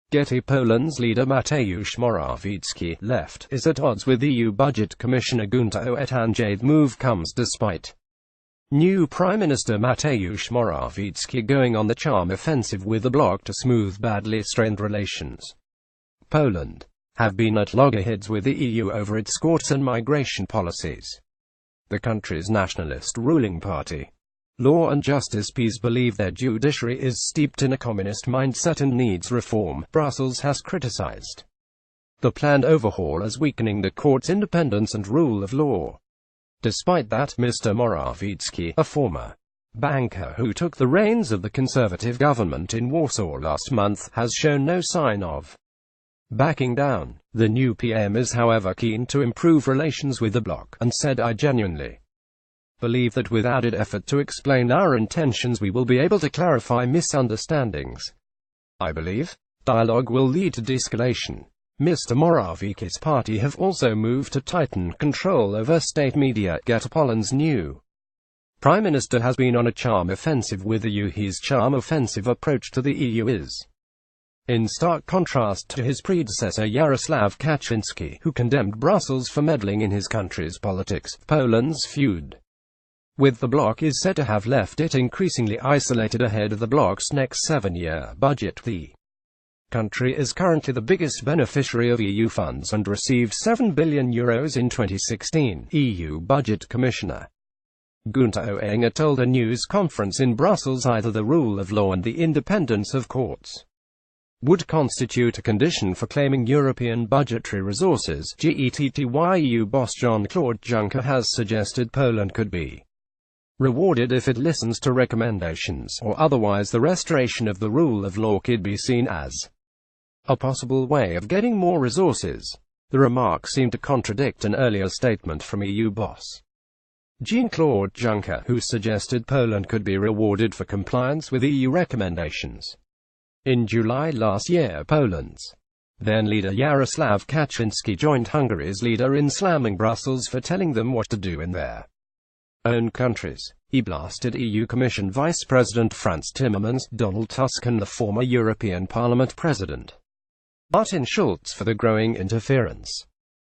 GETTY Polands leader Mateusz Morawiecki left is at odds with EU Budget Commissioner Guenther. OettingerThe move comes despite new Prime Minister Mateusz Morawiecki going on the charm offensive with the bloc to smooth badly strained relations. Poland have been at loggerheads with the EU over its courts and migration policies. The country's nationalist ruling party, Law and Justice PiS, believe their judiciary is steeped in a communist mindset and needs reform. Brussels has criticized the planned overhaul as weakening the court's independence and rule of law. Despite that, Mr. Morawiecki, a former banker who took the reins of the conservative government in Warsaw last month, has shown no sign of backing down. The new PM is however keen to improve relations with the bloc, and said, "I genuinely believe that with added effort to explain our intentions we will be able to clarify misunderstandings. I believe dialogue will lead to de-escalation." Mr. Morawiecki's party have also moved to tighten control over state media. GETTY Polands new Prime Minister has been on a charm offensive with the EU. His charm offensive approach to the EU is in stark contrast to his predecessor Jarosław Kaczynski, who condemned Brussels for meddling in his country's politics. Poland's feud with the bloc is said to have left it increasingly isolated ahead of the bloc's next 7-year budget. The country is currently the biggest beneficiary of EU funds and received €7 billion in 2016. EU Budget Commissioner Guenther Oettinger told a news conference in Brussels either the rule of law and the independence of courts would constitute a condition for claiming European budgetary resources. GETTY EU boss Jean-Claude Juncker has suggested Poland could be rewarded if it listens to recommendations, or otherwise the restoration of the rule of law could be seen as a possible way of getting more resources. The remarks seem to contradict an earlier statement from EU boss Jean-Claude Juncker, who suggested Poland could be rewarded for compliance with EU recommendations. In July last year, Poland's then leader Jarosław Kaczynski joined Hungary's leader in slamming Brussels for telling them what to do in their own countries. He blasted EU Commission Vice President Frans Timmermans, Donald Tusk and the former European Parliament President Martin Schulz for the growing interference